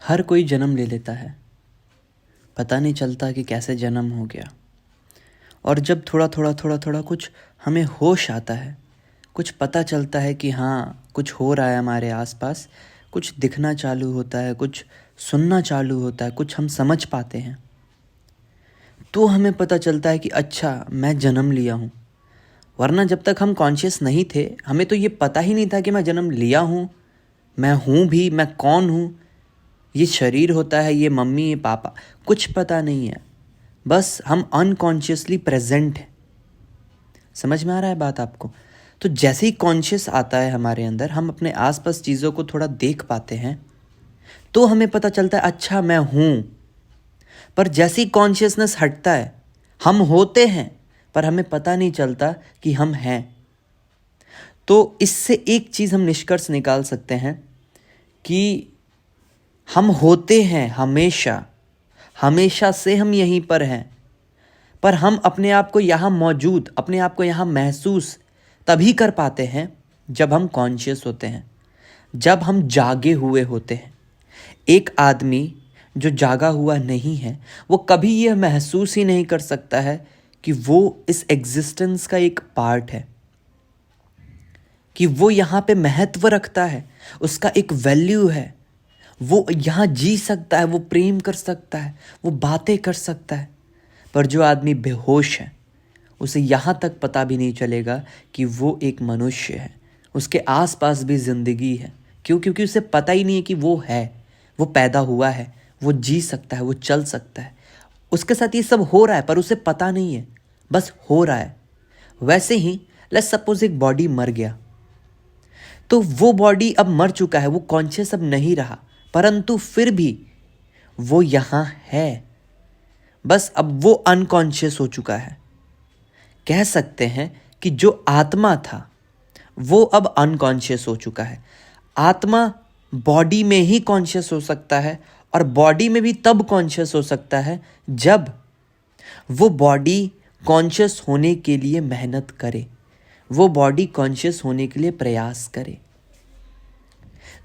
हर कोई जन्म ले लेता है, पता नहीं चलता कि कैसे जन्म हो गया। और जब थोड़ा थोड़ा कुछ हमें होश आता है, कुछ पता चलता है कि हाँ कुछ हो रहा है हमारे आसपास, कुछ दिखना चालू होता है, कुछ सुनना चालू होता है, कुछ हम समझ पाते हैं, तो हमें पता चलता है कि अच्छा मैं जन्म लिया हूँ। वरना जब तक हम कॉन्शियस नहीं थे, हमें तो ये पता ही नहीं था कि मैं जन्म लिया हूँ, मैं हूँ भी, मैं कौन हूँ, ये शरीर होता है, ये मम्मी, ये पापा, कुछ पता नहीं है। बस हम अनकॉन्शियसली प्रेजेंट हैं। समझ में आ रहा है बात आपको? तो जैसे ही कॉन्शियस आता है हमारे अंदर, हम अपने आसपास चीज़ों को थोड़ा देख पाते हैं, तो हमें पता चलता है अच्छा मैं हूँ। पर जैसे ही कॉन्शियसनेस हटता है, हम होते हैं पर हमें पता नहीं चलता कि हम हैं। तो इससे एक चीज़ हम निष्कर्ष निकाल सकते हैं कि हम होते हैं हमेशा, हमेशा से हम यहीं पर हैं, पर हम अपने आप को यहाँ मौजूद, अपने आप को यहाँ महसूस तभी कर पाते हैं जब हम कॉन्शियस होते हैं, जब हम जागे हुए होते हैं। एक आदमी जो जागा हुआ नहीं है, वो कभी यह महसूस ही नहीं कर सकता है कि वो इस एग्जिस्टेंस का एक पार्ट है, कि वो यहाँ पे महत्व रखता है, उसका एक वैल्यू है, वो यहाँ जी सकता है, वो प्रेम कर सकता है, वो बातें कर सकता है। पर जो आदमी बेहोश है, उसे यहाँ तक पता भी नहीं चलेगा कि वो एक मनुष्य है, उसके आसपास भी जिंदगी है। क्यों? क्योंकि उसे पता ही नहीं है कि वो है, वो पैदा हुआ है, वो जी सकता है, वो चल सकता है, उसके साथ ये सब हो रहा है, पर उसे पता नहीं है, बस हो रहा है। वैसे ही लेट्स सपोज एक बॉडी मर गया, तो वो बॉडी अब मर चुका है, वो कॉन्शियस अब नहीं रहा, परंतु फिर भी वो यहाँ है, बस अब वो अनकॉन्शियस हो चुका है। कह सकते हैं कि जो आत्मा था वो अब अनकॉन्शियस हो चुका है। आत्मा बॉडी में ही कॉन्शियस हो सकता है, और बॉडी में भी तब कॉन्शियस हो सकता है जब वो बॉडी कॉन्शियस होने के लिए मेहनत करे, वो बॉडी कॉन्शियस होने के लिए प्रयास करे।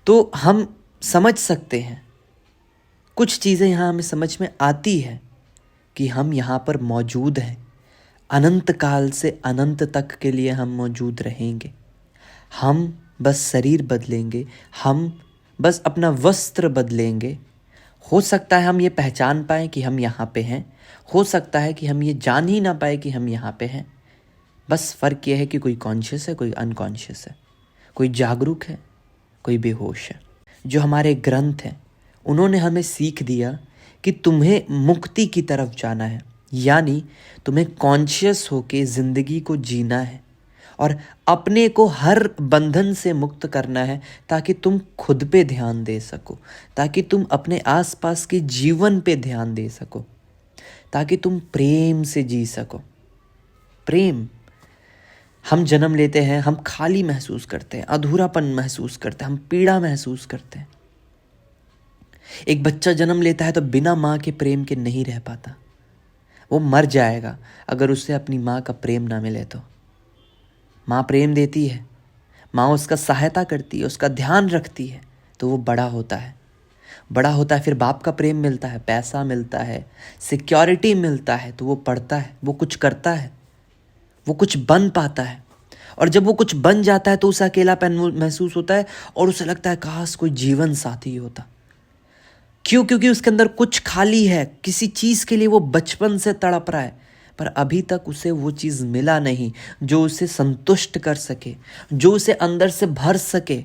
तो हम समझ सकते हैं, कुछ चीज़ें यहाँ हमें समझ में आती है कि हम यहाँ पर मौजूद हैं, अनंत काल से अनंत तक के लिए हम मौजूद रहेंगे। हम बस शरीर बदलेंगे, हम बस अपना वस्त्र बदलेंगे। हो सकता है हम ये पहचान पाएँ कि हम यहाँ पे हैं, हो सकता है कि हम ये जान ही ना पाए कि हम यहाँ पे हैं। बस फ़र्क ये है कि कोई कॉन्शियस है, कोई अनकॉन्शियस है, कोई जागरूक है, कोई बेहोश है। जो हमारे ग्रंथ हैं, उन्होंने हमें सीख दिया कि तुम्हें मुक्ति की तरफ जाना है, यानी तुम्हें कॉन्शियस होके ज़िंदगी को जीना है और अपने को हर बंधन से मुक्त करना है, ताकि तुम खुद पे ध्यान दे सको, ताकि तुम अपने आसपास के जीवन पे ध्यान दे सको, ताकि तुम प्रेम से जी सको। प्रेम, हम जन्म लेते हैं, हम खाली महसूस करते हैं, अधूरापन महसूस करते हैं, हम पीड़ा महसूस करते हैं। एक बच्चा जन्म लेता है तो बिना माँ के प्रेम के नहीं रह पाता, वो मर जाएगा अगर उसे अपनी माँ का प्रेम ना मिले तो। माँ प्रेम देती है, माँ उसका सहायता करती है, उसका ध्यान रखती है, तो वो बड़ा होता है। बड़ा होता है, फिर बाप का प्रेम मिलता है, पैसा मिलता है, सिक्योरिटी मिलता है, तो वो पढ़ता है, वो कुछ करता है, वो कुछ बन पाता है। और जब वो कुछ बन जाता है तो उसे अकेलापन महसूस होता है और उसे लगता है काश कोई जीवन साथी होता। क्यों? क्योंकि उसके अंदर कुछ खाली है, किसी चीज़ के लिए वो बचपन से तड़प रहा है, पर अभी तक उसे वो चीज़ मिला नहीं जो उसे संतुष्ट कर सके, जो उसे अंदर से भर सके,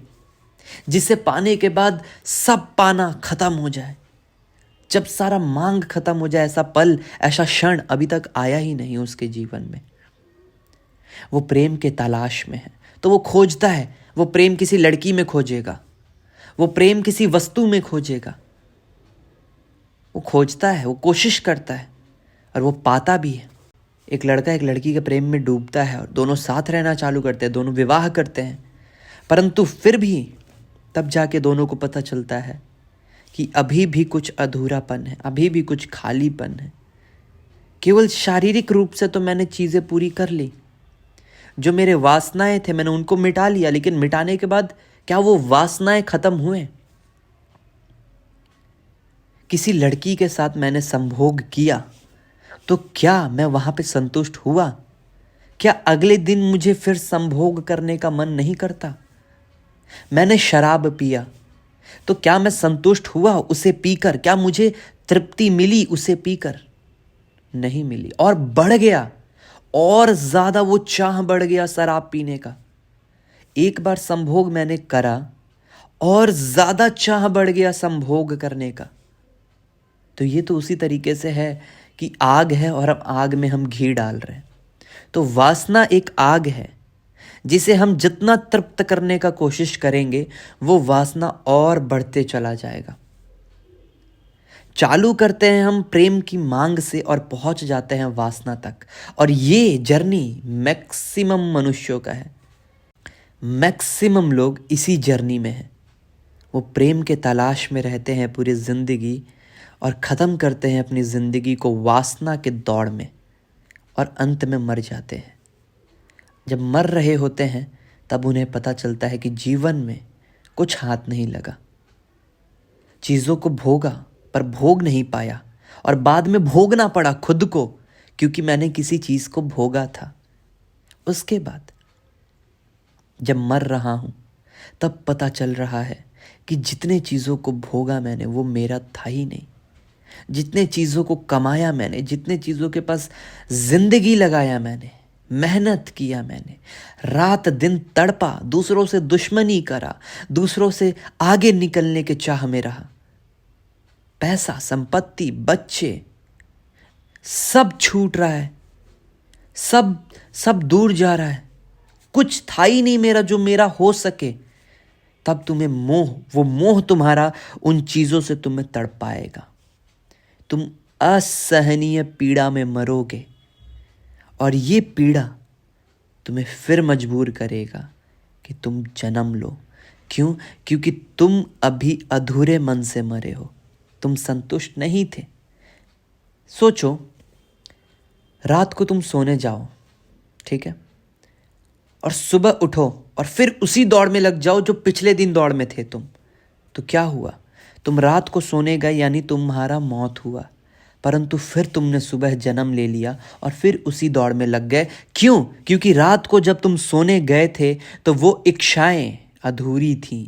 जिसे पाने के बाद सब पाना खत्म हो जाए। जब सारा मांग खत्म हो जाए, ऐसा पल, ऐसा क्षण अभी तक आया ही नहीं उसके जीवन में। वो प्रेम के तलाश में है, तो वो खोजता है। वो प्रेम किसी लड़की में खोजेगा, वो प्रेम किसी वस्तु में खोजेगा, वो खोजता है, वो कोशिश करता है और वो पाता भी है। एक लड़का एक लड़की के प्रेम में डूबता है और दोनों साथ रहना चालू करते हैं, दोनों विवाह करते हैं, परंतु फिर भी तब जाके दोनों को पता चलता है कि अभी भी कुछ अधूरापन है, अभी भी कुछ खालीपन है। केवल शारीरिक रूप से तो मैंने चीज़ें पूरी कर ली, जो मेरे वासनाएं थे मैंने उनको मिटा लिया, लेकिन मिटाने के बाद क्या वो वासनाएं खत्म हुए? किसी लड़की के साथ मैंने संभोग किया तो क्या मैं वहाँ पे संतुष्ट हुआ? क्या अगले दिन मुझे फिर संभोग करने का मन नहीं करता? मैंने शराब पिया तो क्या मैं संतुष्ट हुआ उसे पीकर? क्या मुझे तृप्ति मिली उसे पीकर? नहीं मिली, और बढ़ गया, और ज्यादा वो चाह बढ़ गया शराब पीने का। एक बार संभोग मैंने करा और ज्यादा चाह बढ़ गया संभोग करने का। तो ये तो उसी तरीके से है कि आग है और अब आग में हम घी डाल रहे हैं। तो वासना एक आग है जिसे हम जितना तृप्त करने का कोशिश करेंगे वो वासना और बढ़ते चला जाएगा। चालू करते हैं हम प्रेम की मांग से और पहुंच जाते हैं वासना तक। और ये जर्नी मैक्सिमम मनुष्यों का है। मैक्सिमम लोग इसी जर्नी में हैं। वो प्रेम के तलाश में रहते हैं पूरी जिंदगी और ख़त्म करते हैं अपनी ज़िंदगी को वासना के दौड़ में, और अंत में मर जाते हैं। जब मर रहे होते हैं तब उन्हें पता चलता है कि जीवन में कुछ हाथ नहीं लगा। चीज़ों को भोगा पर भोग नहीं पाया, और बाद में भोगना पड़ा खुद को, क्योंकि मैंने किसी चीज़ को भोगा था। उसके बाद जब मर रहा हूँ तब पता चल रहा है कि जितने चीज़ों को भोगा मैंने वो मेरा था ही नहीं। जितने चीज़ों को कमाया मैंने, जितने चीज़ों के पास जिंदगी लगाया मैंने, मेहनत किया मैंने, रात दिन तड़पा, दूसरों से दुश्मनी करा, दूसरों से आगे निकलने के चाह में रहा, पैसा, संपत्ति, बच्चे, सब छूट रहा है, सब दूर जा रहा है। कुछ था ही नहीं मेरा जो मेरा हो सके। तब तुम्हें वो मोह तुम्हारा उन चीज़ों से तुम्हें तड़पाएगा। तुम असहनीय पीड़ा में मरोगे, और ये पीड़ा तुम्हें फिर मजबूर करेगा कि तुम जन्म लो। क्यों? क्योंकि तुम अभी अधूरे मन से मरे हो, तुम संतुष्ट नहीं थे। सोचो, रात को तुम सोने जाओ, ठीक है, और सुबह उठो और फिर उसी दौड़ में लग जाओ जो पिछले दिन दौड़ में थे तुम। तो क्या हुआ? तुम रात को सोने गए यानी तुम्हारा मौत हुआ, परंतु फिर तुमने सुबह जन्म ले लिया और फिर उसी दौड़ में लग गए। क्यों? क्योंकि रात को जब तुम सोने गए थे तो वो इच्छाएं अधूरी थीं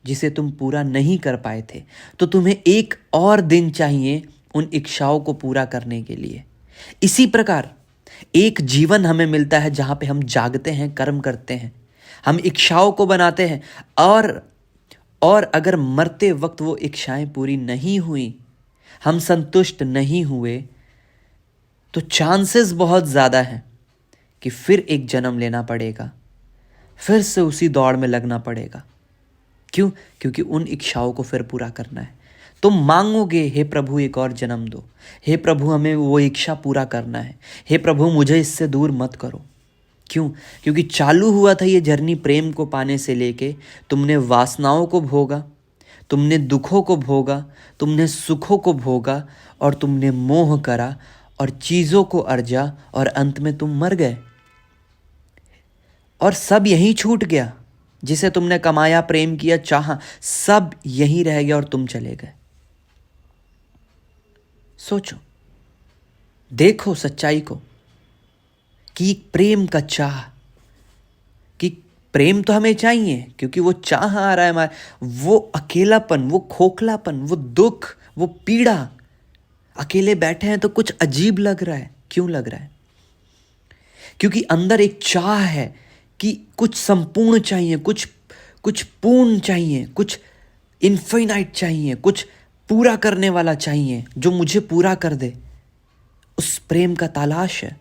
जिसे तुम पूरा नहीं कर पाए थे। तो तुम्हें एक और दिन चाहिए उन इच्छाओं को पूरा करने के लिए। इसी प्रकार एक जीवन हमें मिलता है जहां पे हम जागते हैं, कर्म करते हैं, हम इच्छाओं को बनाते हैं, और अगर मरते वक्त वो इच्छाएं पूरी नहीं हुई, हम संतुष्ट नहीं हुए, तो चांसेस बहुत ज़्यादा हैं कि फिर एक जन्म लेना पड़ेगा, फिर से उसी दौड़ में लगना पड़ेगा। क्यों? क्योंकि उन इच्छाओं को फिर पूरा करना है। तुम मांगोगे, हे प्रभु एक और जन्म दो, हे प्रभु हमें वो इच्छा पूरा करना है, हे प्रभु मुझे इससे दूर मत करो। क्यों? क्योंकि चालू हुआ था ये जर्नी प्रेम को पाने से लेके। तुमने वासनाओं को भोगा, तुमने दुखों को भोगा, तुमने सुखों को भोगा, और तुमने मोह करा और चीज़ों को अर्जा, और अंत में तुम मर गए। और सब यहीं छूट गया। जिसे तुमने कमाया, प्रेम किया, चाहा, सब यहीं रह गया और तुम चले गए। सोचो, देखो सच्चाई को कि प्रेम का चाह, कि प्रेम तो हमें चाहिए क्योंकि वो चाह आ रहा है हमारे, वो अकेलापन, वो खोखलापन, वो दुख, वो पीड़ा, अकेले बैठे हैं तो कुछ अजीब लग रहा है। क्यों लग रहा है? क्योंकि अंदर एक चाह है कि कुछ संपूर्ण चाहिए, कुछ पूर्ण चाहिए, कुछ इनफाइनाइट चाहिए, कुछ पूरा करने वाला चाहिए जो मुझे पूरा कर दे। उस प्रेम का तलाश है।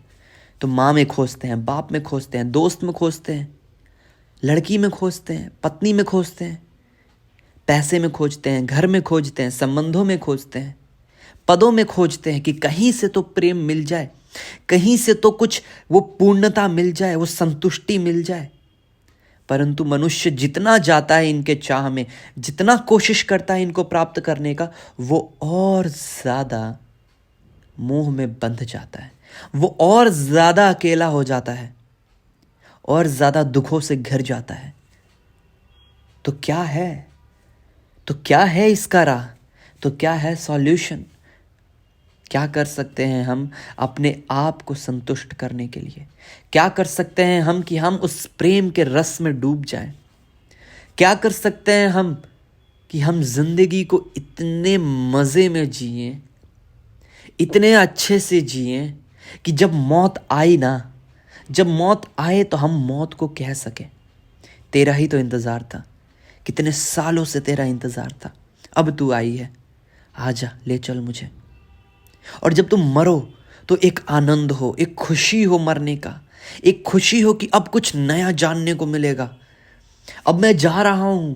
तो माँ में खोजते हैं, बाप में खोजते हैं, दोस्त में खोजते हैं, लड़की में खोजते हैं, पत्नी में खोजते हैं, पैसे में खोजते हैं, घर में खोजते हैं, संबंधों में खोजते हैं, पदों में खोजते हैं कि कहीं से तो प्रेम मिल जाए, कहीं से तो कुछ वो पूर्णता मिल जाए, वो संतुष्टि मिल जाए। परंतु मनुष्य जितना जाता है इनके चाह में, जितना कोशिश करता है इनको प्राप्त करने का, वो और ज़्यादा मोह में बंध जाता है, वो और ज़्यादा अकेला हो जाता है, और ज़्यादा दुखों से घिर जाता है। तो क्या है इसका राह? तो क्या है सॉल्यूशन? क्या कर सकते हैं हम अपने आप को संतुष्ट करने के लिए? क्या कर सकते हैं हम कि हम उस प्रेम के रस में डूब जाएं? क्या कर सकते हैं हम कि हम जिंदगी को इतने मजे में जिए, इतने अच्छे से जिए कि जब मौत आई ना, जब मौत आए तो हम मौत को कह सके तेरा ही तो इंतजार था, कितने सालों से तेरा इंतजार था, अब तू आई है, आजा ले चल मुझे। और जब तुम मरो तो एक आनंद हो, एक खुशी हो मरने का, एक खुशी हो कि अब कुछ नया जानने को मिलेगा, अब मैं जा रहा हूं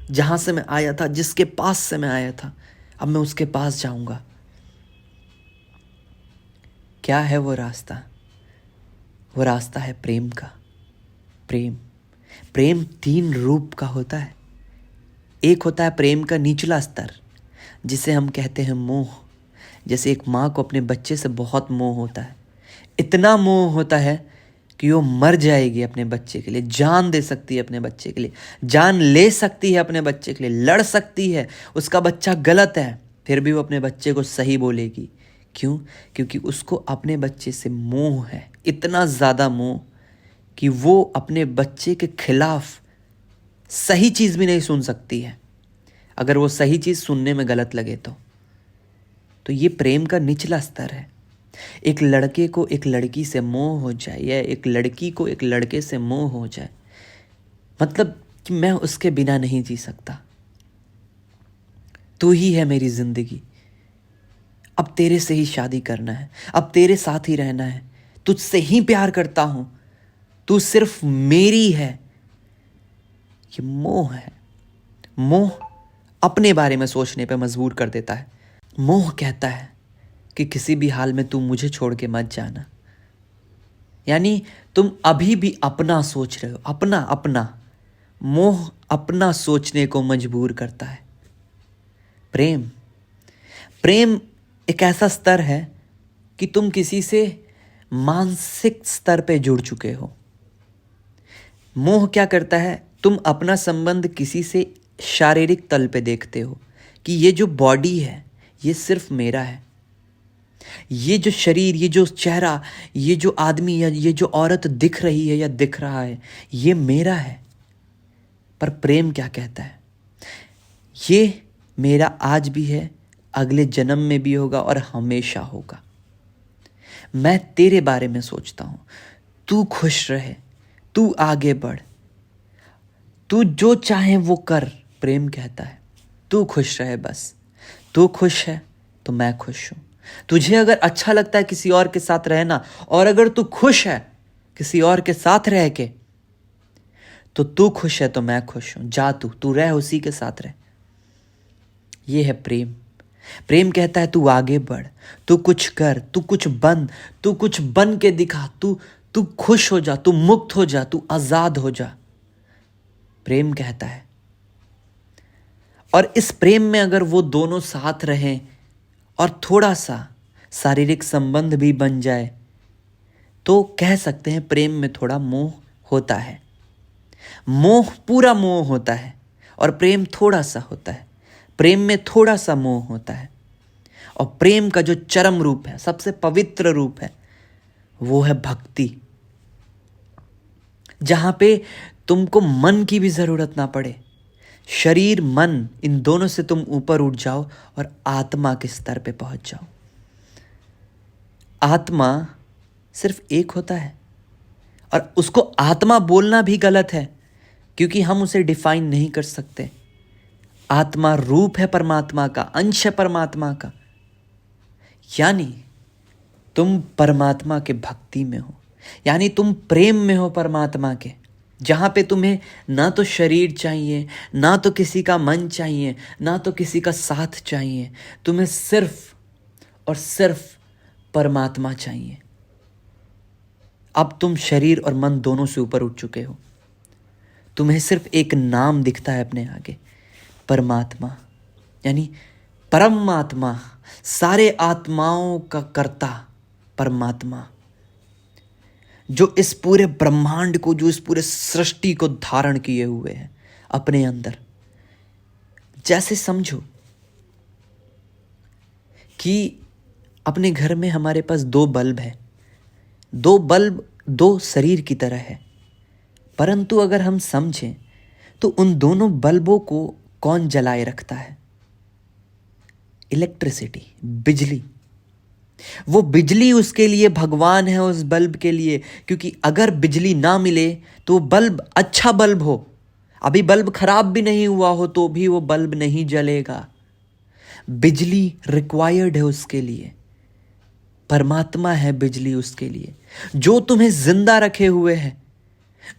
जहां से मैं आया था, जिसके पास से मैं आया था, अब मैं उसके पास जाऊंगा। क्या है वो रास्ता? वो रास्ता है प्रेम का। प्रेम प्रेम 3 रूप का होता है। एक होता है प्रेम का निचला स्तर, जिसे हम कहते हैं मोह। जैसे एक माँ को अपने बच्चे से बहुत मोह होता है, इतना मोह होता है कि वो मर जाएगी अपने बच्चे के लिए, जान दे सकती है अपने बच्चे के लिए, जान ले सकती है अपने बच्चे के लिए, लड़ सकती है, उसका बच्चा गलत है फिर भी वो अपने बच्चे को सही बोलेगी। क्यों? क्योंकि उसको अपने बच्चे से मोह है, इतना ज़्यादा मोह कि वो अपने बच्चे के खिलाफ सही चीज़ भी नहीं सुन सकती है, अगर वो सही चीज़ सुनने में गलत लगे तो ये प्रेम का निचला स्तर है। एक लड़के को एक लड़की से मोह हो जाए, या एक लड़की को एक लड़के से मोह हो जाए, मतलब कि मैं उसके बिना नहीं जी सकता, तू ही है मेरी जिंदगी, अब तेरे से ही शादी करना है, अब तेरे साथ ही रहना है, तुझसे ही प्यार करता हूं, तू सिर्फ मेरी है। ये मोह है। मोह अपने बारे में सोचने पे मजबूर कर देता है। मोह कहता है कि किसी भी हाल में तू मुझे छोड़ के मत जाना, यानी तुम अभी भी अपना सोच रहे हो, अपना अपना। मोह अपना सोचने को मजबूर करता है। प्रेम प्रेम एक ऐसा स्तर है कि तुम किसी से मानसिक स्तर पे जुड़ चुके हो। मोह क्या करता है? तुम अपना संबंध किसी से शारीरिक तल पे देखते हो कि ये जो बॉडी है ये सिर्फ मेरा है, ये जो शरीर, ये जो चेहरा, ये जो आदमी या ये जो औरत दिख रही है या दिख रहा है, ये मेरा है। पर प्रेम क्या कहता है? ये मेरा आज भी है, अगले जन्म में भी होगा और हमेशा होगा। मैं तेरे बारे में सोचता हूं, तू खुश रहे, तू आगे बढ़, तू जो चाहे वो कर। प्रेम कहता है तू खुश रहे, बस तू खुश है तो मैं खुश हूं। तुझे अगर अच्छा लगता है किसी और के साथ रहना, और अगर तू खुश है किसी और के साथ रह के, तो तू खुश है तो मैं खुश हूं। जा तू रह, उसी के साथ रह। ये है प्रेम। प्रेम कहता है तू आगे बढ़, तू कुछ कर, तू कुछ बन के दिखा, तू खुश हो जा, तू मुक्त हो जा, तू आजाद हो जा। प्रेम कहता है। और इस प्रेम में अगर वो दोनों साथ रहें और थोड़ा सा शारीरिक संबंध भी बन जाए, तो कह सकते हैं प्रेम में थोड़ा मोह होता है। मोह पूरा मोह होता है और प्रेम थोड़ा सा होता है। प्रेम में थोड़ा सा मोह होता है। और प्रेम का जो चरम रूप है, सबसे पवित्र रूप है, वो है भक्ति, जहां पे तुमको मन की भी जरूरत ना पड़े। शरीर मन इन दोनों से तुम ऊपर उठ जाओ और आत्मा के स्तर पे पहुंच जाओ। आत्मा सिर्फ एक होता है, और उसको आत्मा बोलना भी गलत है, क्योंकि हम उसे डिफाइन नहीं कर सकते। आत्मा रूप है परमात्मा का, अंश है परमात्मा का। यानी तुम परमात्मा के भक्ति में हो, यानी तुम प्रेम में हो परमात्मा के, जहां पे तुम्हें ना तो शरीर चाहिए, ना तो किसी का मन चाहिए, ना तो किसी का साथ चाहिए। तुम्हें सिर्फ और सिर्फ परमात्मा चाहिए। अब तुम शरीर और मन दोनों से ऊपर उठ चुके हो। तुम्हें सिर्फ एक नाम दिखता है अपने आगे, परमात्मा, यानी परमात्मा, सारे आत्माओं का कर्ता परमात्मा, जो इस पूरे ब्रह्मांड को, जो इस पूरे सृष्टि को धारण किए हुए है अपने अंदर। जैसे समझो कि अपने घर में हमारे पास 2 बल्ब है। 2 बल्ब 2 शरीर की तरह है, परंतु अगर हम समझें तो उन दोनों बल्बों को कौन जलाए रखता है? इलेक्ट्रिसिटी, बिजली। वो बिजली उसके लिए भगवान है, उस बल्ब के लिए, क्योंकि अगर बिजली ना मिले तो बल्ब अच्छा बल्ब हो, अभी बल्ब खराब भी नहीं हुआ हो तो भी वो बल्ब नहीं जलेगा। बिजली रिक्वायर्ड है उसके लिए। परमात्मा है बिजली उसके लिए, जो तुम्हें जिंदा रखे हुए है,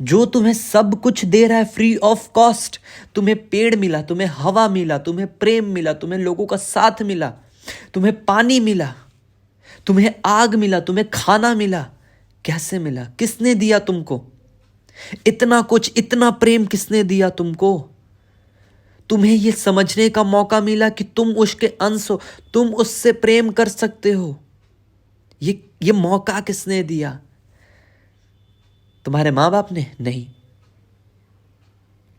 जो तुम्हें सब कुछ दे रहा है फ्री ऑफ कॉस्ट। तुम्हें पेड़ मिला, तुम्हें हवा मिला, तुम्हें प्रेम मिला, तुम्हें लोगों का साथ मिला, तुम्हें पानी मिला, तुम्हें आग मिला, तुम्हें खाना मिला। कैसे मिला? किसने दिया तुमको इतना कुछ? इतना प्रेम किसने दिया तुमको? तुम्हें यह समझने का मौका मिला कि तुम उसके अंश हो, तुम उससे प्रेम कर सकते हो। ये मौका किसने दिया? तुम्हारे मां बाप ने? नहीं,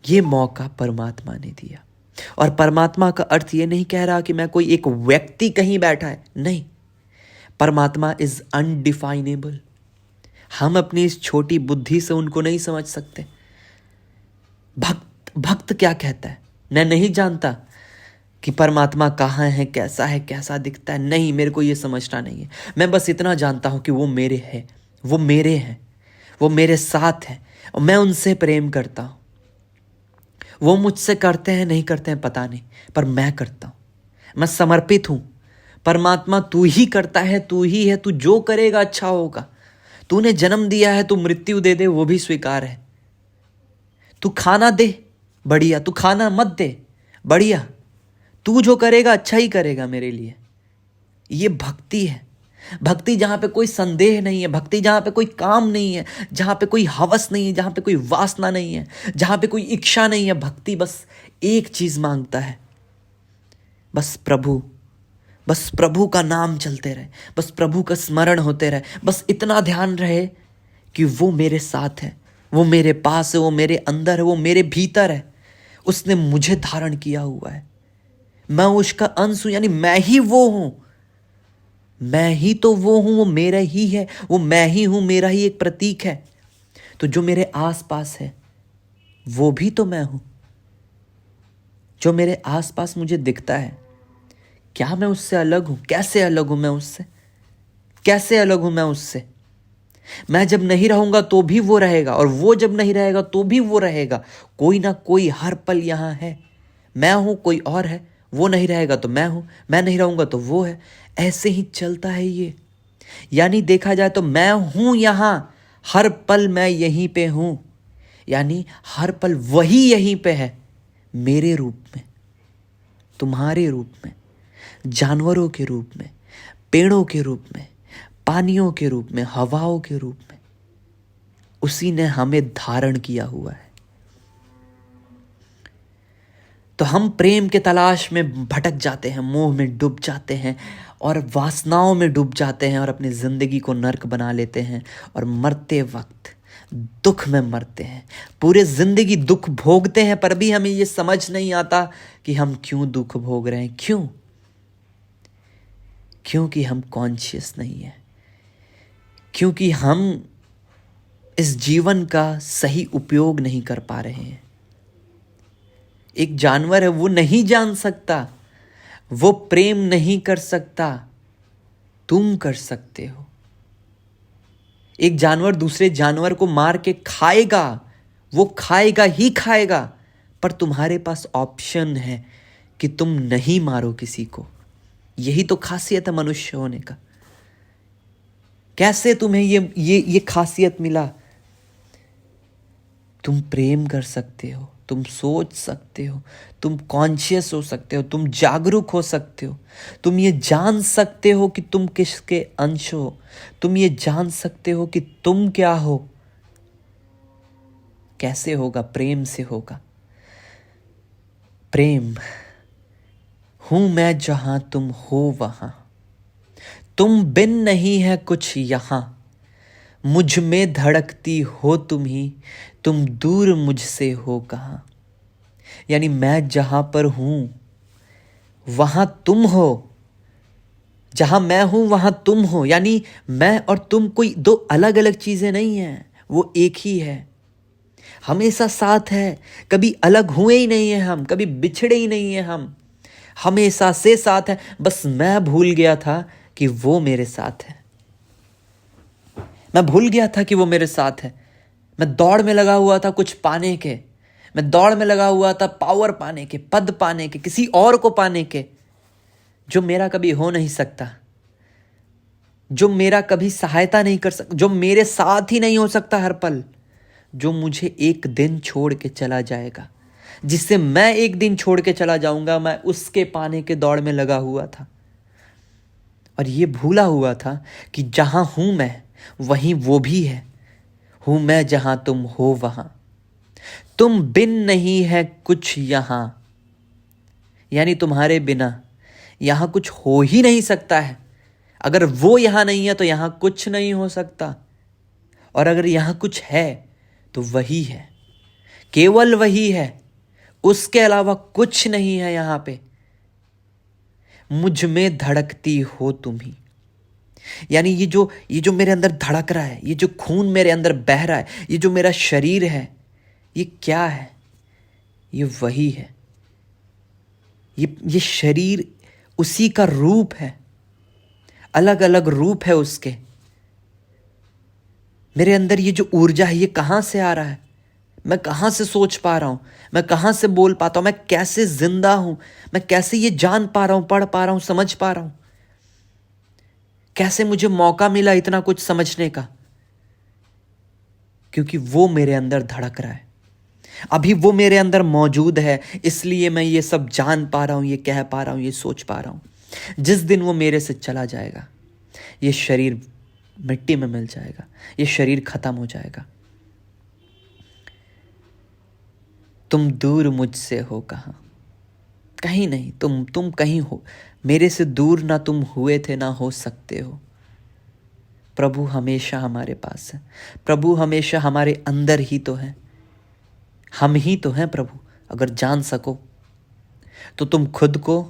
ये मौका परमात्मा ने दिया। और परमात्मा का अर्थ ये नहीं कह रहा कि मैं कोई एक व्यक्ति कहीं बैठा है, नहीं। परमात्मा इज अनडिफाइनेबल। हम अपनी इस छोटी बुद्धि से उनको नहीं समझ सकते। भक्त क्या कहता है? मैं नहीं जानता कि परमात्मा कहाँ है, कैसा है, कैसा दिखता है। नहीं, मेरे को ये समझना नहीं है। मैं बस इतना जानता हूं कि वो मेरे है, वो मेरे हैं, वो मेरे साथ है और मैं उनसे प्रेम करता हूं। वो मुझसे करते हैं नहीं करते हैं पता नहीं, पर मैं करता हूं। मैं समर्पित हूं। परमात्मा तू ही करता है, तू ही है, तू जो करेगा अच्छा होगा। तूने जन्म दिया है, तू मृत्यु दे दे वो भी स्वीकार है। तू खाना दे, बढ़िया। तू खाना मत दे, बढ़िया। तू जो करेगा अच्छा ही करेगा मेरे लिए। ये भक्ति है। भक्ति जहां पे कोई संदेह नहीं है, भक्ति जहां पे कोई काम नहीं है, जहां पे कोई हवस नहीं है, जहां पे कोई वासना नहीं है, जहां पे कोई इच्छा नहीं है। भक्ति बस एक चीज मांगता है, बस प्रभु का नाम चलते रहे, बस प्रभु का स्मरण होते रहे, बस इतना ध्यान रहे कि वो मेरे साथ है, वो मेरे पास है, वो मेरे अंदर है, वो मेरे भीतर है। उसने मुझे धारण किया हुआ है, मैं उसका अंश हूं, यानी मैं ही वो हूं। मैं ही तो वो हूं, वो मेरा ही है, वो मैं ही हूं, मेरा ही एक प्रतीक है। तो जो मेरे आसपास है वो भी तो मैं हूं। जो मेरे आसपास मुझे दिखता है, क्या मैं उससे अलग हूं? कैसे अलग हूं मैं उससे? कैसे अलग हूं मैं उससे? मैं जब नहीं रहूंगा तो भी वो रहेगा, और वो जब नहीं रहेगा तो भी वो रहेगा। कोई ना कोई हर पल यहां है। मैं हूं, कोई और है। वो नहीं रहेगा तो मैं हूं, मैं नहीं रहूंगा तो वो है। ऐसे ही चलता है ये। यानी देखा जाए तो मैं हूं यहां, हर पल मैं यहीं पे हूं, यानी हर पल वही यहीं पे है, मेरे रूप में, तुम्हारे रूप में, जानवरों के रूप में, पेड़ों के रूप में, पानियों के रूप में, हवाओं के रूप में। उसी ने हमें धारण किया हुआ है। तो हम प्रेम के तलाश में भटक जाते हैं, मोह में डूब जाते हैं और वासनाओं में डूब जाते हैं और अपनी जिंदगी को नर्क बना लेते हैं, और मरते वक्त दुख में मरते हैं। पूरे जिंदगी दुख भोगते हैं, पर भी हमें यह समझ नहीं आता कि हम क्यों दुख भोग रहे हैं। क्योंकि हम कॉन्शियस नहीं है, क्योंकि हम इस जीवन का सही उपयोग नहीं कर पा रहे हैं। एक जानवर है, वो नहीं जान सकता, वो प्रेम नहीं कर सकता, तुम कर सकते हो। एक जानवर दूसरे जानवर को मार के खाएगा, वो खाएगा ही खाएगा, पर तुम्हारे पास ऑप्शन है कि तुम नहीं मारो किसी को। यही तो खासियत है मनुष्य होने का। कैसे तुम्हें ये खासियत मिला? तुम प्रेम कर सकते हो, तुम सोच सकते हो, तुम कॉन्शियस हो सकते हो, तुम जागरूक हो सकते हो, तुम ये जान सकते हो कि तुम किसके अंश हो, तुम ये जान सकते हो कि तुम क्या हो। कैसे होगा? प्रेम से होगा। प्रेम, हूं मैं जहां तुम हो वहां, तुम बिन नहीं है कुछ यहां, मुझ में धड़कती हो तुम ही, तुम दूर मुझसे हो कहां। यानी मैं जहां पर हूं वहां तुम हो, जहां मैं हूं वहां तुम हो, यानी मैं और तुम कोई दो अलग अलग चीजें नहीं है, वो एक ही है, हमेशा साथ है, कभी अलग हुए ही नहीं है हम, कभी बिछड़े ही नहीं है हम, हमेशा से साथ है। बस मैं भूल गया था कि वो मेरे साथ है, मैं भूल गया था कि वो मेरे साथ है। मैं दौड़ में लगा हुआ था कुछ पाने के, मैं दौड़ में लगा हुआ था पावर पाने के, पद पाने के, किसी और को पाने के, जो मेरा कभी हो नहीं सकता, जो मेरा कभी सहायता नहीं कर सकता, जो मेरे साथ ही नहीं हो सकता हर पल, जो मुझे एक दिन छोड़ के चला जाएगा, जिससे मैं एक दिन छोड़ के चला जाऊंगा, मैं उसके पाने के दौड़ में लगा हुआ था। और ये भूला हुआ था कि जहां हूं मैं वहीं वो भी है, हूं मैं जहां तुम हो वहां, तुम बिन नहीं है कुछ यहां, यानी तुम्हारे बिना यहां कुछ हो ही नहीं सकता है। अगर वो यहां नहीं है तो यहां कुछ नहीं हो सकता, और अगर यहां कुछ है तो वही है, केवल वही है, उसके अलावा कुछ नहीं है यहां पे। मुझ में धड़कती हो तुम ही, यानी ये जो मेरे अंदर धड़क रहा है, ये जो खून मेरे अंदर बह रहा है, ये जो मेरा शरीर है, ये क्या है? ये वही है। ये शरीर उसी का रूप है, अलग अलग रूप है उसके। मेरे अंदर ये जो ऊर्जा है, ये कहां से आ रहा है? मैं कहां से सोच पा रहा हूं? मैं कहां से बोल पाता हूं? मैं कैसे जिंदा हूं? मैं कैसे ये जान पा रहा हूं, पढ़ पा रहा हूं, समझ पा रहा हूं? कैसे मुझे मौका मिला इतना कुछ समझने का? क्योंकि वो मेरे अंदर धड़क रहा है, अभी वो मेरे अंदर मौजूद है, इसलिए मैं ये सब जान पा रहा हूं, ये कह पा रहा हूं, ये सोच पा रहा हूं। जिस दिन वो मेरे से चला जाएगा, ये शरीर मिट्टी में मिल जाएगा, ये शरीर खत्म हो जाएगा। तुम दूर मुझसे हो कहाँ? कहीं नहीं, तुम कहीं हो, मेरे से दूर ना तुम हुए थे, ना हो सकते हो। प्रभु हमेशा हमारे पास है, प्रभु हमेशा हमारे अंदर ही तो है, हम ही तो हैं प्रभु। अगर जान सको तो तुम खुद को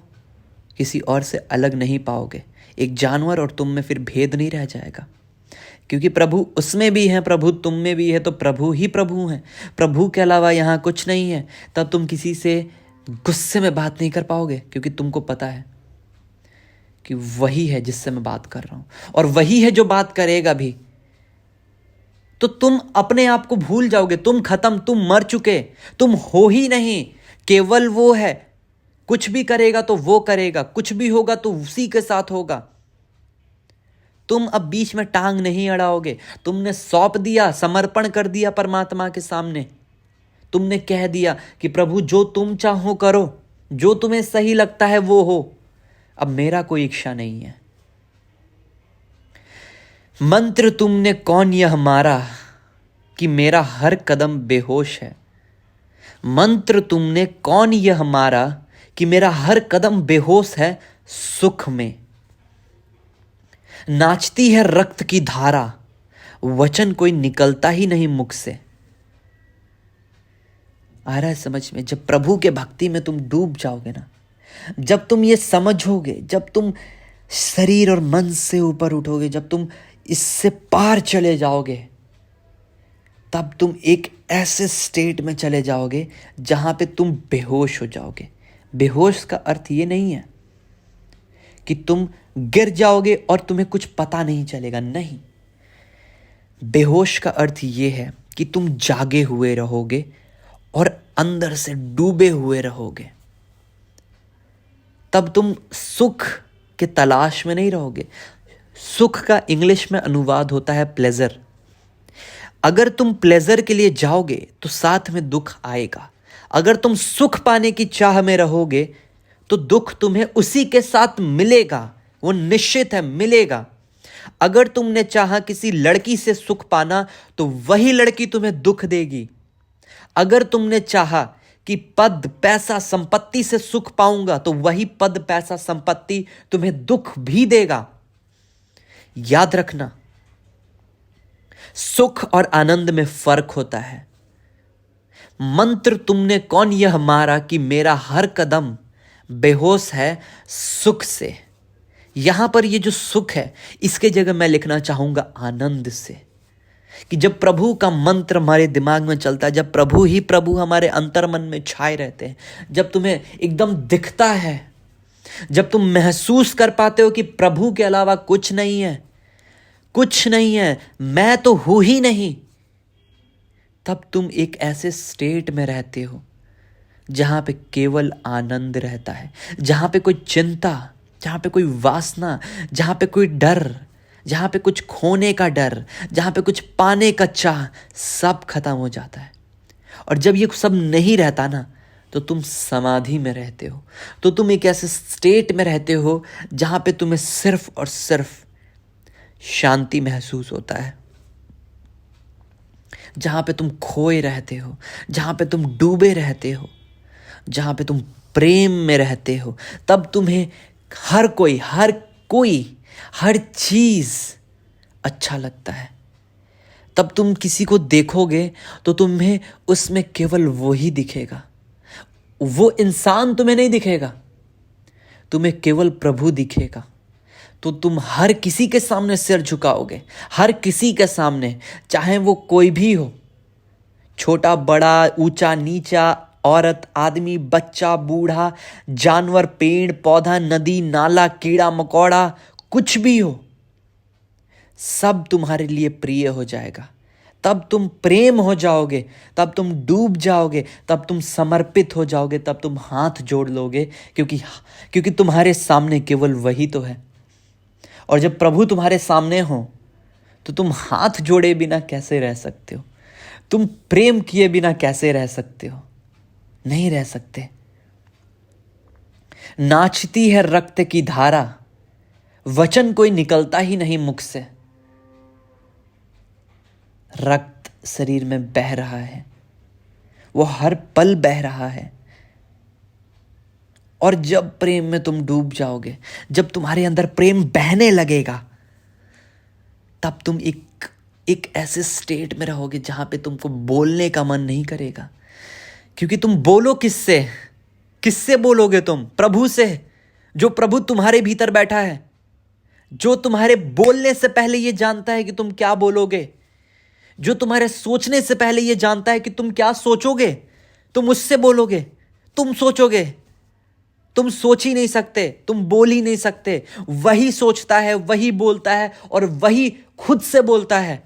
किसी और से अलग नहीं पाओगे। एक जानवर और तुम में फिर भेद नहीं रह जाएगा, क्योंकि प्रभु उसमें भी है, प्रभु तुम में भी है, तो प्रभु ही प्रभु हैं। प्रभु के अलावा यहाँ कुछ नहीं है। तब तुम किसी से गुस्से में बात नहीं कर पाओगे, क्योंकि तुमको पता है कि वही है जिससे मैं बात कर रहा हूं, और वही है जो बात करेगा भी। तो तुम अपने आप को भूल जाओगे, तुम खत्म, तुम मर चुके, तुम हो ही नहीं, केवल वो है। कुछ भी करेगा तो वो करेगा, कुछ भी होगा तो उसी के साथ होगा। तुम अब बीच में टांग नहीं अड़ाओगे, तुमने सौंप दिया, समर्पण कर दिया परमात्मा के सामने। तुमने कह दिया कि प्रभु जो तुम चाहो करो, जो तुम्हें सही लगता है वो हो, अब मेरा कोई इच्छा नहीं है। मंत्र तुमने कौन यह मारा कि मेरा हर कदम बेहोश है। मंत्र तुमने कौन यह मारा कि मेरा हर कदम बेहोश है सुख में। नाचती है रक्त की धारा, वचन कोई निकलता ही नहीं मुख से। आ रहा है समझ में? जब प्रभु के भक्ति में तुम डूब जाओगे ना, जब तुम ये समझोगे, जब तुम शरीर और मन से ऊपर उठोगे, जब तुम इससे पार चले जाओगे, तब तुम एक ऐसे स्टेट में चले जाओगे जहां पे तुम बेहोश हो जाओगे। बेहोश का अर्थ ये नहीं है कि तुम गिर जाओगे और तुम्हें कुछ पता नहीं चलेगा, नहीं। बेहोश का अर्थ ये है कि तुम जागे हुए रहोगे और अंदर से डूबे हुए रहोगे। तब तुम सुख के तलाश में नहीं रहोगे। सुख का इंग्लिश में अनुवाद होता है प्लेजर। अगर तुम प्लेजर के लिए जाओगे तो साथ में दुख आएगा। अगर तुम सुख पाने की चाह में रहोगे तो दुख तुम्हें उसी के साथ मिलेगा, वो निश्चित है, मिलेगा। अगर तुमने चाहा किसी लड़की से सुख पाना तो वही लड़की तुम्हें दुख देगी। अगर तुमने चाहा कि पद, पैसा, संपत्ति से सुख पाऊंगा तो वही पद, पैसा, संपत्ति तुम्हें दुख भी देगा। याद रखना, सुख और आनंद में फर्क होता है। मंत्र तुमने कौन यह मारा कि मेरा हर कदम बेहोश है सुख से, यहां पर ये जो सुख है, इसके जगह मैं लिखना चाहूंगा आनंद से, कि जब प्रभु का मंत्र हमारे दिमाग में चलता है, जब प्रभु ही प्रभु हमारे अंतर मन में छाए रहते हैं, जब तुम्हें एकदम दिखता है, जब तुम महसूस कर पाते हो कि प्रभु के अलावा कुछ नहीं है, कुछ नहीं है, मैं तो हूं ही नहीं, तब तुम एक ऐसे स्टेट में रहते हो जहां पे केवल आनंद रहता है, जहां पे कोई चिंता, जहां पे कोई वासना, जहां पे कोई डर, जहां पे कुछ खोने का डर, जहां पे कुछ पाने का चाह, सब खत्म हो जाता है। और जब ये सब नहीं रहता ना, तो तुम समाधि में रहते हो, तो तुम एक ऐसे स्टेट में रहते हो जहां पे तुम्हें सिर्फ और सिर्फ शांति महसूस होता है, जहां पे तुम खोए रहते हो, जहां पे तुम डूबे रहते हो, जहां पे तुम प्रेम में रहते हो। तब तुम्हें हर कोई, हर चीज अच्छा लगता है। तब तुम किसी को देखोगे तो तुम्हें उसमें केवल वो ही दिखेगा, वो इंसान तुम्हें नहीं दिखेगा, तुम्हें केवल प्रभु दिखेगा। तो तुम हर किसी के सामने सिर झुकाओगे, हर किसी के सामने, चाहे वो कोई भी हो, छोटा बड़ा, ऊंचा नीचा, औरत आदमी, बच्चा बूढ़ा, जानवर पेड़ पौधा, नदी नाला, कीड़ा मकोड़ा, कुछ भी हो, सब तुम्हारे लिए प्रिय हो जाएगा। तब तुम प्रेम हो जाओगे, तब तुम डूब जाओगे, तब तुम समर्पित हो जाओगे, तब तुम हाथ जोड़ लोगे, क्योंकि तुम्हारे सामने केवल वही तो है। और जब प्रभु तुम्हारे सामने हो तो तुम हाथ जोड़े बिना कैसे रह सकते हो? तुम प्रेम किए बिना कैसे रह सकते हो? नहीं रह सकते। नाचती है रक्त की धारा, वचन कोई निकलता ही नहीं मुख से, रक्त शरीर में बह रहा है, वो हर पल बह रहा है। और जब प्रेम में तुम डूब जाओगे, जब तुम्हारे अंदर प्रेम बहने लगेगा, तब तुम एक ऐसे स्टेट में रहोगे जहां पे तुमको बोलने का मन नहीं करेगा। क्योंकि तुम बोलो किससे बोलोगे? तुम प्रभु से, जो प्रभु तुम्हारे भीतर बैठा है, जो तुम्हारे बोलने से पहले ये जानता है कि तुम क्या बोलोगे, जो तुम्हारे सोचने से पहले ये जानता है कि तुम क्या सोचोगे। तुम उससे बोलोगे, तुम सोचोगे, तुम सोच ही नहीं सकते, तुम बोल ही नहीं सकते। वही सोचता है, वही बोलता है, और वही खुद से बोलता है।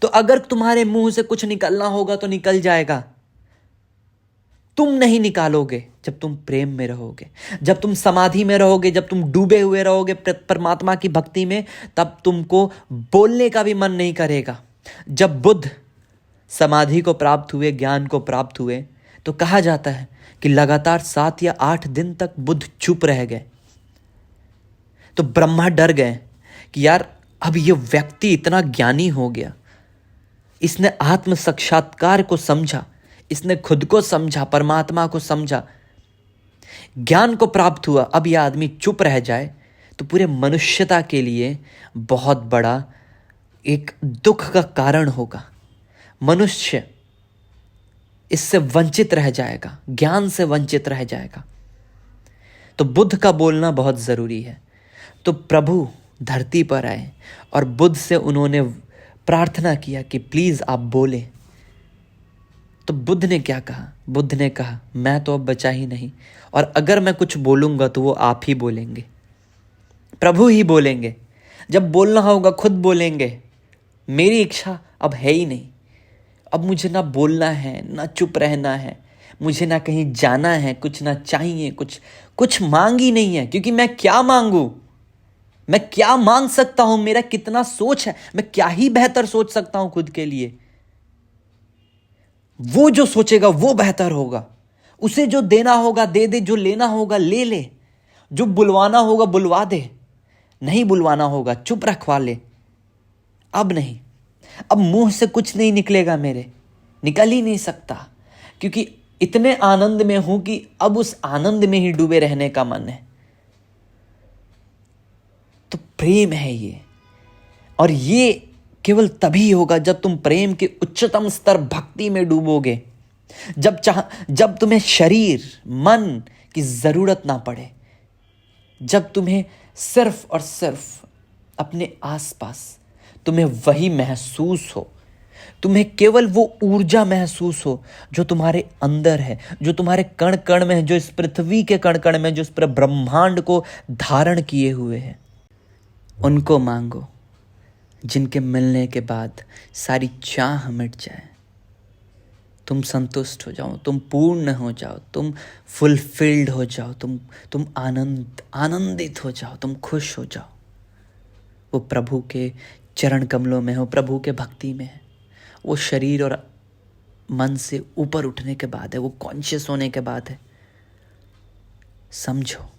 तो अगर तुम्हारे मुंह से कुछ निकलना होगा तो निकल जाएगा। तुम नहीं निकालोगे जब तुम प्रेम में रहोगे, जब तुम समाधि में रहोगे, जब तुम डूबे हुए रहोगे परमात्मा की भक्ति में, तब तुमको बोलने का भी मन नहीं करेगा। जब बुद्ध समाधि को प्राप्त हुए, ज्ञान को प्राप्त हुए, तो कहा जाता है कि लगातार 7 या 8 दिन तक बुद्ध चुप रह गए। तो ब्रह्मा डर गए कि यार अब ये व्यक्ति इतना ज्ञानी हो गया, इसने आत्म साक्षात्कार को समझा, इसने खुद को समझा, परमात्मा को समझा, ज्ञान को प्राप्त हुआ, अब यह आदमी चुप रह जाए तो पूरे मनुष्यता के लिए बहुत बड़ा एक दुख का कारण होगा। मनुष्य इससे वंचित रह जाएगा, ज्ञान से वंचित रह जाएगा। तो बुद्ध का बोलना बहुत जरूरी है। तो प्रभु धरती पर आए और बुद्ध से उन्होंने प्रार्थना किया कि प्लीज आप बोले। तो बुद्ध ने क्या कहा? बुद्ध ने कहा मैं तो अब बचा ही नहीं, और अगर मैं कुछ बोलूंगा तो वो आप ही बोलेंगे, प्रभु ही बोलेंगे। जब बोलना होगा खुद बोलेंगे। मेरी इच्छा अब है ही नहीं, अब मुझे ना बोलना है ना चुप रहना है, मुझे ना कहीं जाना है, कुछ ना चाहिए, कुछ मांग ही नहीं है। क्योंकि मैं क्या मांगू? मैं क्या मांग सकता हूं? मेरा कितना सोच है, मैं क्या ही बेहतर सोच सकता हूं खुद के लिए? वो जो सोचेगा वो बेहतर होगा। उसे जो देना होगा दे दे, जो लेना होगा ले ले, जो बुलवाना होगा बुलवा दे, नहीं बुलवाना होगा चुप रखवा ले। अब नहीं, अब मुंह से कुछ नहीं निकलेगा मेरे, निकल ही नहीं सकता, क्योंकि इतने आनंद में हूं कि अब उस आनंद में ही डूबे रहने का मन है। तो प्रेम है ये, और ये केवल तभी होगा जब तुम प्रेम के उच्चतम स्तर भक्ति में डूबोगे, जब तुम्हें शरीर मन की जरूरत ना पड़े, जब तुम्हें सिर्फ और सिर्फ अपने आसपास तुम्हें वही महसूस हो, तुम्हें केवल वो ऊर्जा महसूस हो जो तुम्हारे अंदर है, जो तुम्हारे कण कण में है, जो इस पृथ्वी के कण कण में, जो इस पूरे ब्रह्मांड को धारण किए हुए है। उनको मांगो जिनके मिलने के बाद सारी चाह मिट जाए, तुम संतुष्ट हो जाओ, तुम पूर्ण हो जाओ, तुम फुलफिल्ड हो जाओ, तुम आनंदित हो जाओ, तुम खुश हो जाओ। वो प्रभु के चरण कमलों में हो, प्रभु के भक्ति में है। वो शरीर और मन से ऊपर उठने के बाद है, वो कॉन्शियस होने के बाद है। समझो